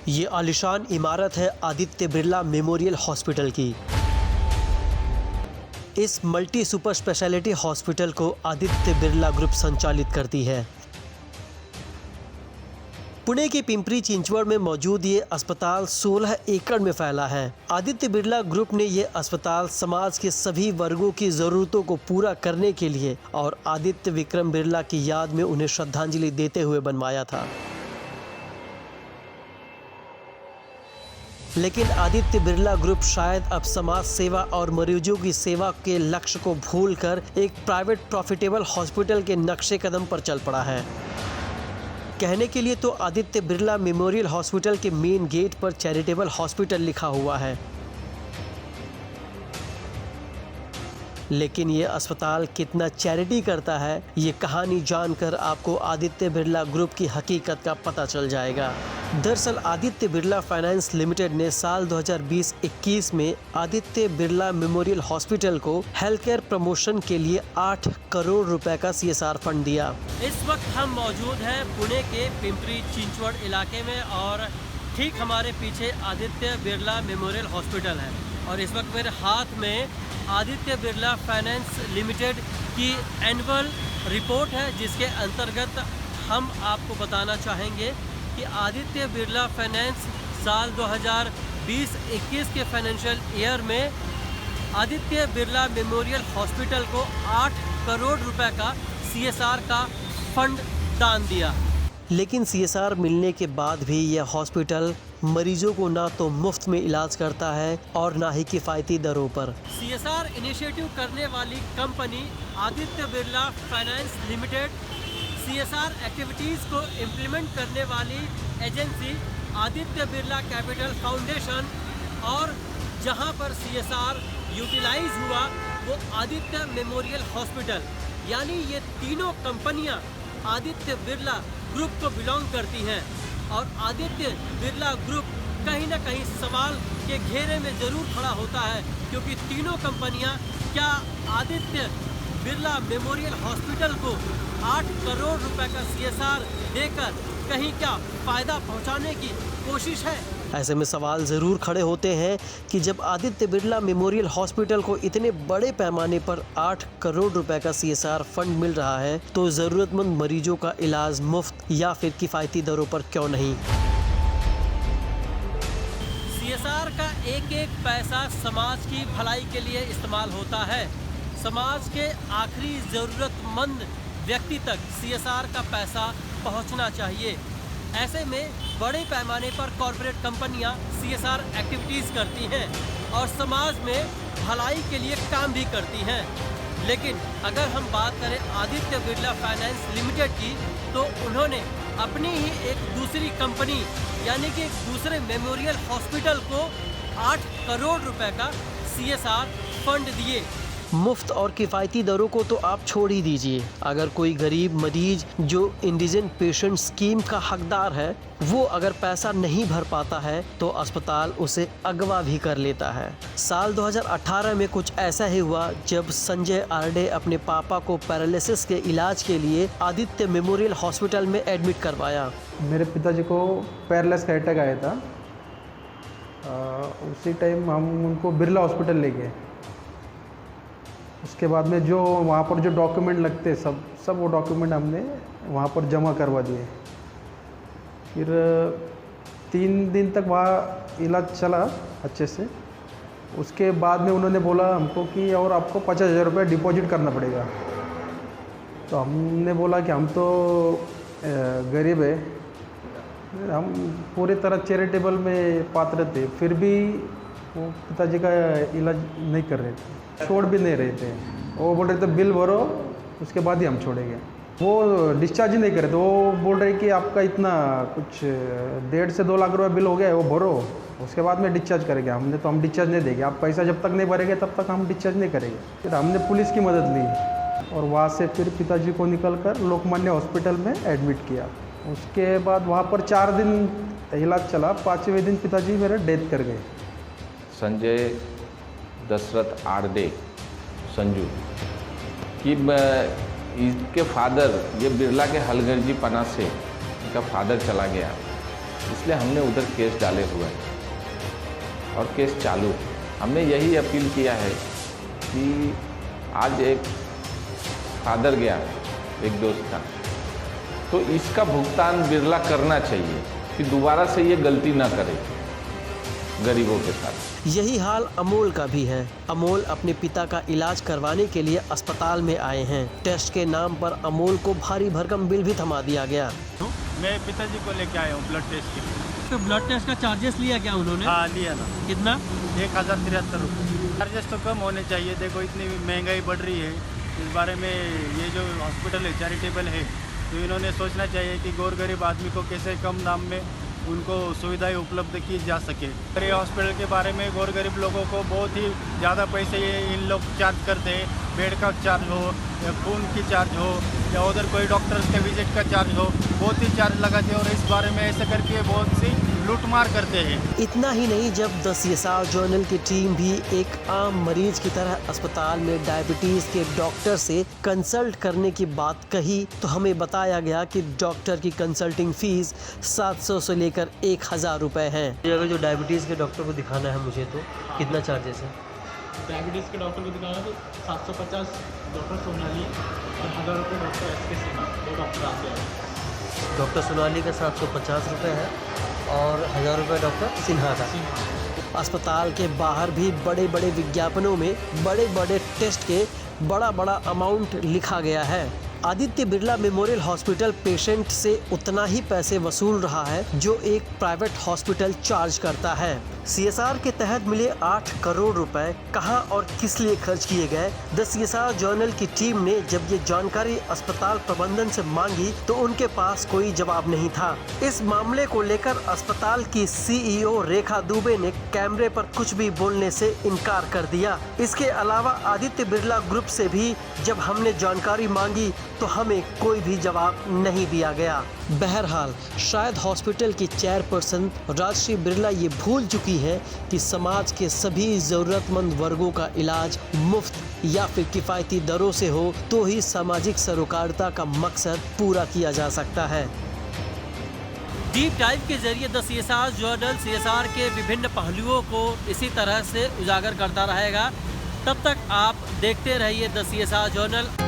ये आलीशान इमारत है आदित्य बिरला मेमोरियल हॉस्पिटल की। इस मल्टी सुपर स्पेशलिटी हॉस्पिटल को आदित्य बिरला ग्रुप संचालित करती है। पुणे के पिंपरी चिंचवड़ में मौजूद ये अस्पताल 16 एकड़ में फैला है। आदित्य बिरला ग्रुप ने ये अस्पताल समाज के सभी वर्गों की जरूरतों को पूरा करने के लिए और आदित्य विक्रम बिरला की याद में उन्हें श्रद्धांजलि देते हुए बनवाया था। लेकिन आदित्य बिरला ग्रुप शायद अब समाज सेवा और मरीजों की सेवा के लक्ष्य को भूलकर एक प्राइवेट प्रॉफिटेबल हॉस्पिटल के नक्शे कदम पर चल पड़ा है। कहने के लिए तो आदित्य बिरला मेमोरियल हॉस्पिटल के मेन गेट पर चैरिटेबल हॉस्पिटल लिखा हुआ है, लेकिन ये अस्पताल कितना चैरिटी करता है, ये कहानी जानकर आपको आदित्य बिरला ग्रुप की हकीकत का पता चल जाएगा। दरअसल आदित्य बिरला फाइनेंस लिमिटेड ने साल 2020-21 में आदित्य बिरला मेमोरियल हॉस्पिटल को हेल्थ केयर प्रमोशन के लिए 8 करोड़ रुपए का CSR फंड दिया। इस वक्त हम मौजूद हैं पुणे के पिंपरी चिंचवड़ इलाके में और ठीक हमारे पीछे आदित्य बिरला मेमोरियल हॉस्पिटल है और इस वक्त मेरे हाथ में आदित्य बिरला फाइनेंस लिमिटेड की एनुअल रिपोर्ट है, जिसके अंतर्गत हम आपको बताना चाहेंगे कि आदित्य बिरला फाइनेंस साल 2020-21 के फाइनेंशियल ईयर में आदित्य बिरला मेमोरियल हॉस्पिटल को 8 करोड़ रुपए का CSR का फंड दान दिया। लेकिन CSR मिलने के बाद भी यह हॉस्पिटल मरीजों को ना तो मुफ्त में इलाज करता है और ना ही किफ़ायती दरों पर। CSR इनिशिएटिव करने वाली company Aditya Birla finance limited, CSR activities को इम्प्लीमेंट करने वाली agency Aditya Birla capital foundation और जहां पर CSR यूटिलाइज हुआ वो आदित्य मेमोरियल हॉस्पिटल, यानी ये तीनों कंपनियां आदित्य बिरला ग्रुप को बिलोंग करती हैं और आदित्य बिरला ग्रुप कहीं ना कहीं सवाल के घेरे में ज़रूर खड़ा होता है, क्योंकि तीनों कंपनियां क्या आदित्य बिरला मेमोरियल हॉस्पिटल को 8 करोड़ रुपए का CSR देकर कहीं क्या फ़ायदा पहुंचाने की कोशिश है। ऐसे में सवाल ज़रूर खड़े होते हैं कि जब आदित्य बिरला मेमोरियल हॉस्पिटल को इतने बड़े पैमाने पर 8 करोड़ रुपए का CSR फंड मिल रहा है तो ज़रूरतमंद मरीजों का इलाज मुफ्त या फिर किफ़ायती दरों पर क्यों नहीं। CSR का एक एक पैसा समाज की भलाई के लिए इस्तेमाल होता है। समाज के आखिरी ज़रूरतमंद व्यक्ति तक CSR का पैसा पहुंचना चाहिए। ऐसे में बड़े पैमाने पर कॉरपोरेट कंपनियां CSR एक्टिविटीज़ करती हैं और समाज में भलाई के लिए काम भी करती हैं। लेकिन अगर हम बात करें आदित्य बिरला फाइनेंस लिमिटेड की, तो उन्होंने अपनी ही एक दूसरी कंपनी यानी कि एक दूसरे मेमोरियल हॉस्पिटल को 8 करोड़ रुपए का CSR फंड दिए। मुफ्त और किफ़ायती दरों को तो आप छोड़ ही दीजिए, अगर कोई गरीब मरीज जो इंडिजेंट पेशेंट स्कीम का हकदार है वो अगर पैसा नहीं भर पाता है तो अस्पताल उसे अगवा भी कर लेता है। साल 2018 में कुछ ऐसा ही हुआ जब संजय आरडे अपने पापा को पैरालिसिस के इलाज के लिए आदित्य मेमोरियल हॉस्पिटल में एडमिट करवाया। मेरे पिताजी को पैरालिसिस का अटैक आया था। उसी टाइम हम उनको बिरला हॉस्पिटल ले गए। उसके बाद में जो वहाँ पर जो डॉक्यूमेंट लगते सब वो डॉक्यूमेंट हमने वहाँ पर जमा करवा दिए। फिर 3 दिन तक वहाँ इलाज चला अच्छे से। उसके बाद में उन्होंने बोला हमको कि और आपको 50,000 रुपये डिपॉजिट करना पड़ेगा। तो हमने बोला कि हम तो गरीब है, हम पूरी तरह चैरिटेबल में पात्र थे, फिर भी वो पिताजी का इलाज नहीं कर रहे थे, छोड़ भी नहीं रहे थे। वो बोल रहे थे बिल भरो उसके बाद ही हम छोड़ेंगे। वो डिस्चार्ज ही नहीं करे थे। वो बोल रहे कि आपका इतना कुछ 1.5 से 2 लाख रुपए बिल हो गया है, वो भरो उसके बाद में डिस्चार्ज करेंगे। हम डिस्चार्ज नहीं देंगे, आप पैसा जब तक नहीं भरेंगे तब तक हम डिस्चार्ज नहीं करेंगे। फिर हमने पुलिस की मदद ली और वहाँ से फिर पिताजी को निकल कर लोकमान्य हॉस्पिटल में एडमिट किया। उसके बाद वहाँ पर 4 दिन इलाज चला। 5वें दिन पिताजी मेरे डेथ कर गए। संजय दशरथ आरडे संजू कि इसके फादर, ये बिरला के हलगर्जी पना से इनका फादर चला गया इसलिए हमने उधर केस डाले हुए हैं और केस चालू है। हमने यही अपील किया है कि आज एक फादर गया एक दोस्त का, तो इसका भुगतान बिरला करना चाहिए कि दोबारा से ये गलती ना करे गरीबों के साथ। यही हाल अमोल का भी है। अमोल अपने पिता का इलाज करवाने के लिए अस्पताल में आए हैं। टेस्ट के नाम पर अमोल को भारी भरकम बिल भी थमा दिया गया। मैं पिताजी को लेके आया हूँ ब्लड टेस्ट के लिए। तो ब्लड टेस्ट का चार्जेस लिया क्या उन्होंने? हाँ लिया ना। कितना? 1073 रुपये। चार्जेस तो कम होने चाहिए। देखो इतनी महंगाई बढ़ रही है, इस बारे में ये जो हॉस्पिटल है चैरिटेबल है, तो इन्होंने सोचना चाहिए कि गौर गरीब आदमी को कैसे कम दाम में उनको सुविधाएं उपलब्ध की जा सके। ये हॉस्पिटल के बारे में गौर गरीब लोगों को बहुत ही ज़्यादा पैसे इन लोग चार्ज करते हैं। बेड का चार्ज हो या खून की चार्ज हो या उधर कोई डॉक्टर्स के विजिट का चार्ज हो, बहुत ही चार्ज लगाते हैं और इस बारे में ऐसे करके बहुत सी लूटमार करते हैं। इतना ही नहीं, जब द CSR जर्नल की टीम भी एक आम मरीज की तरह अस्पताल में डायबिटीज के डॉक्टर से कंसल्ट करने की बात कही तो हमें बताया गया कि डॉक्टर की कंसल्टिंग फीस 700 से लेकर 1000 रुपए है। अगर जो डायबिटीज के डॉक्टर को दिखाना है मुझे, तो कितना चार्जेस है? डायबिटीज़ के डॉक्टर को दिखाना तो 750 डॉक्टर सोनाली और 1000 रुपये डॉक्टर SK सिन्हा, 2 डॉक्टर आते हैं। डॉक्टर सोनाली का 750 रुपये है और 1000 रुपये डॉक्टर सिन्हा का। अस्पताल के बाहर भी बड़े बड़े विज्ञापनों में बड़े बड़े टेस्ट के बड़ा बड़ा अमाउंट लिखा गया है। Aditya Birla memorial hospital patient से उतना ही पैसे वसूल रहा है जो एक प्राइवेट हॉस्पिटल चार्ज करता है। CSR के तहत मिले 8 करोड़ रुपए कहां और किस लिए खर्च किए गए? द CSR जर्नल की टीम ने जब ये जानकारी अस्पताल प्रबंधन से मांगी तो उनके पास कोई जवाब नहीं था। इस मामले को लेकर अस्पताल की CEO रेखा दुबे ने कैमरे पर कुछ भी बोलने से इनकार कर दिया। इसके अलावा आदित्य बिरला ग्रुप से भी जब हमने जानकारी मांगी तो हमें कोई भी जवाब नहीं दिया गया। बहरहाल शायद हॉस्पिटल की चेयरपर्सन राजश्री बिरला ये भूल चुकी है कि समाज के सभी जरूरतमंद वर्गों का इलाज मुफ्त या फिर किफ़ायती दरों से हो तो ही सामाजिक सरोकारिता का मकसद पूरा किया जा सकता है। डीप डाइव के जरिए द CSR जर्नल CSR के विभिन्न पहलुओं को इसी तरह से उजागर करता रहेगा। तब तक आप देखते रहिए द CSR जर्नल।